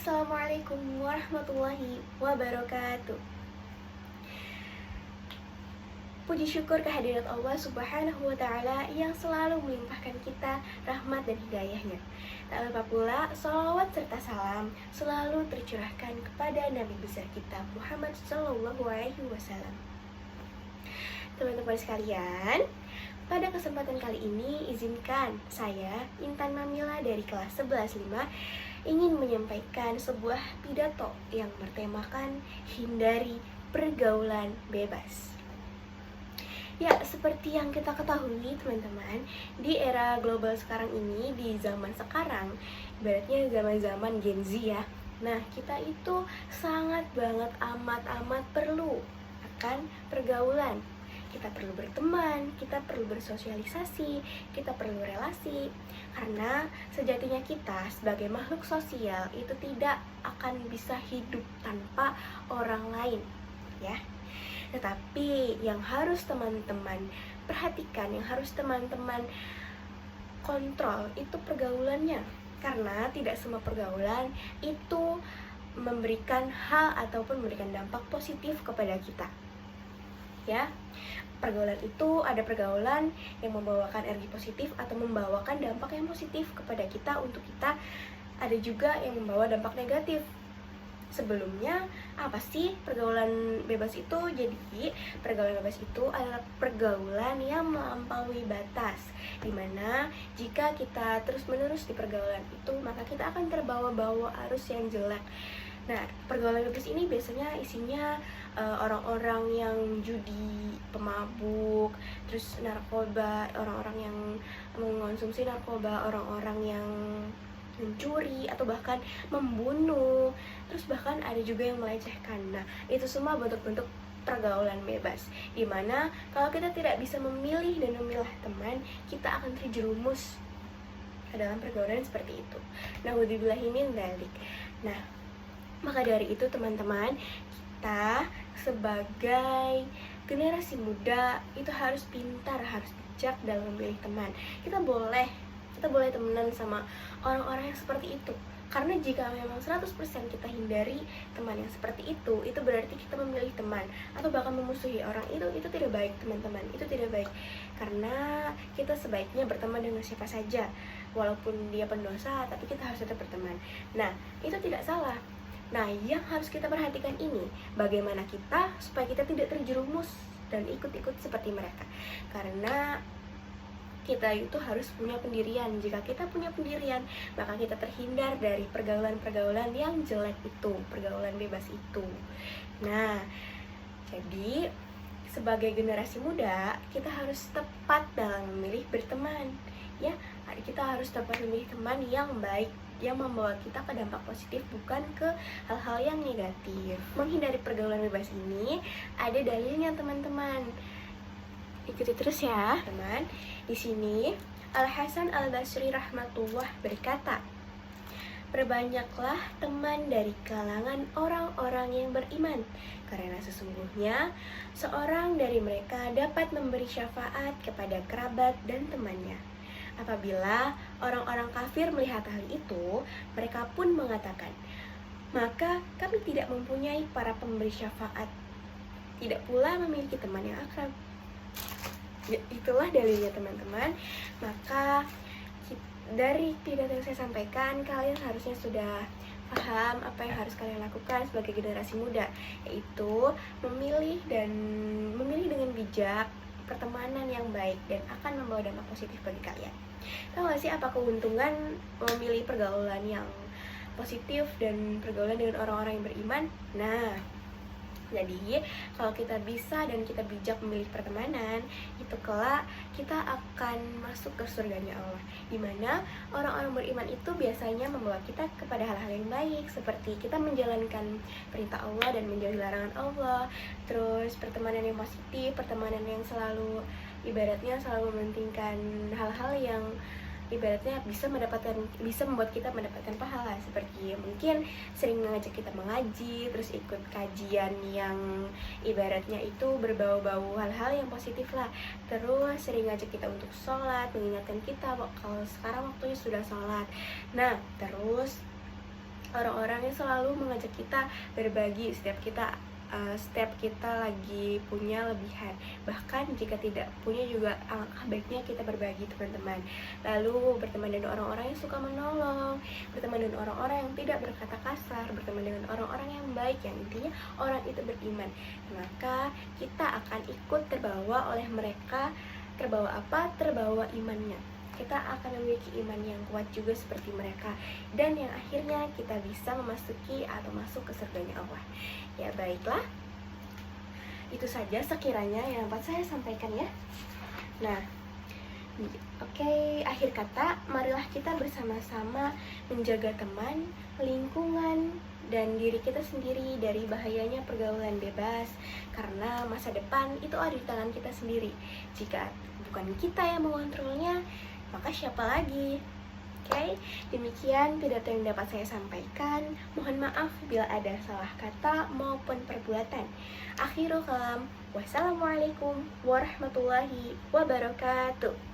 Assalamualaikum warahmatullahi wabarakatuh. Puji syukur kehadirat Allah Subhanahu wa Ta'ala yang selalu melimpahkan kita rahmat dan hidayahnya. Tak lupa pula, sholawat serta salam selalu tercurahkan kepada Nabi besar kita Muhammad Sallallahu Alaihi Wasallam. Teman-teman sekalian, pada kesempatan kali ini izinkan saya, Intan Mamila dari kelas 11.5, ingin menyampaikan sebuah pidato yang bertemakan hindari pergaulan bebas. Ya, seperti yang kita ketahui teman-teman, di era global sekarang ini, di zaman sekarang, ibaratnya zaman-zaman Gen Z ya. Nah, kita itu sangat banget amat perlu akan pergaulan. Kita perlu berteman, kita perlu bersosialisasi, kita perlu relasi. Karena sejatinya kita sebagai makhluk sosial itu tidak akan bisa hidup tanpa orang lain, ya. Tetapi yang harus teman-teman perhatikan, yang harus teman-teman kontrol itu pergaulannya. Karena tidak semua pergaulan itu memberikan hal ataupun memberikan dampak positif kepada kita. Ya, pergaulan itu ada pergaulan yang membawakan energi positif atau membawakan dampak yang positif kepada kita untuk kita. Ada juga yang membawa dampak negatif. Sebelumnya, apa sih pergaulan bebas itu? Jadi, pergaulan bebas itu adalah pergaulan yang melampaui batas, dimana jika kita terus-menerus di pergaulan itu, maka kita akan terbawa-bawa arus yang jelek. Nah, pergaulan bebas ini biasanya isinya orang-orang yang judi, pemabuk, terus narkoba, orang-orang yang mengonsumsi narkoba, orang-orang yang mencuri atau bahkan membunuh, terus bahkan ada juga yang melecehkan. Nah, itu semua bentuk-bentuk pergaulan bebas, dimana kalau kita tidak bisa memilih dan memilah teman, kita akan terjerumus ke dalam pergaulan seperti itu. Na'udzubillahi min dzalik. Nah, maka dari itu teman-teman, kita sebagai generasi muda itu harus pintar, harus bijak dalam memilih teman. Kita boleh temenan sama orang-orang yang seperti itu. Karena jika memang 100% kita hindari teman yang seperti itu berarti kita memilih teman atau bahkan memusuhi orang itu tidak baik teman-teman, itu tidak baik. Karena kita sebaiknya berteman dengan siapa saja, walaupun dia pendosa, tapi kita harus tetap berteman. Nah, itu tidak salah. Nah, yang harus kita perhatikan ini, bagaimana kita supaya kita tidak terjerumus dan ikut-ikut seperti mereka. Karena kita itu harus punya pendirian. Jika kita punya pendirian, maka kita terhindar dari pergaulan-pergaulan yang jelek itu, pergaulan bebas itu. Nah, jadi sebagai generasi muda, kita harus tepat dalam memilih berteman. Ya, kita harus tepat memilih teman yang baik, yang membawa kita ke dampak positif, bukan ke hal-hal yang negatif. Menghindari pergaulan bebas ini ada dalilnya teman-teman. Ikuti terus ya, teman. Di sini Al-Hasan Al-Basri rahmatullah berkata, "Perbanyaklah teman dari kalangan orang-orang yang beriman, karena sesungguhnya seorang dari mereka dapat memberi syafaat kepada kerabat dan temannya. Apabila orang-orang kafir melihat hal itu, mereka pun mengatakan, maka kami tidak mempunyai para pemberi syafaat, tidak pula memiliki teman yang akrab." Itulah dalilnya teman-teman. Maka dari pidato yang saya sampaikan, kalian harusnya sudah paham apa yang harus kalian lakukan sebagai generasi muda, yaitu memilih dengan bijak pertemanan yang baik dan akan membawa dampak positif bagi kalian. Tahu gak sih apa keuntungan memilih pergaulan yang positif dan pergaulan dengan orang-orang yang beriman? Nah, jadi kalau kita bisa dan kita bijak memilih pertemanan, itu kelak kita akan masuk ke surganya Allah, dimana orang-orang beriman itu biasanya membawa kita kepada hal-hal yang baik, seperti kita menjalankan perintah Allah dan menjauhi larangan Allah. Terus pertemanan yang positif, pertemanan yang selalu ibaratnya selalu mementingkan hal-hal yang ibaratnya bisa membuat kita mendapatkan pahala, seperti mungkin sering mengajak kita mengaji, terus ikut kajian yang ibaratnya itu berbau-bau hal-hal yang positif lah. Terus sering ngajak kita untuk sholat, mengingatkan kita kalau sekarang waktunya sudah sholat. Nah, terus orang-orang yang selalu mengajak kita berbagi setiap kita lagi punya lebihan. Bahkan jika tidak punya juga alangkah baiknya kita berbagi, teman-teman. Lalu berteman dengan orang-orang yang suka menolong, berteman dengan orang-orang yang tidak berkata kasar, berteman dengan orang-orang yang baik, yang intinya orang itu beriman. Maka kita akan ikut terbawa oleh mereka. Terbawa apa? Terbawa imannya. Kita akan memiliki iman yang kuat juga seperti mereka, dan yang akhirnya kita bisa memasuki atau masuk ke surganya Allah. Ya baiklah, itu saja sekiranya yang dapat saya sampaikan ya. Nah, oke, akhir kata, marilah kita bersama-sama menjaga teman, lingkungan, dan diri kita sendiri dari bahayanya pergaulan bebas, karena masa depan itu ada di tangan kita sendiri. Jika bukan kita yang mengontrolnya, maka siapa lagi? Oke, demikian pidato yang dapat saya sampaikan. Mohon maaf bila ada salah kata maupun perbuatan. Akhirul kalam, wassalamualaikum warahmatullahi wabarakatuh.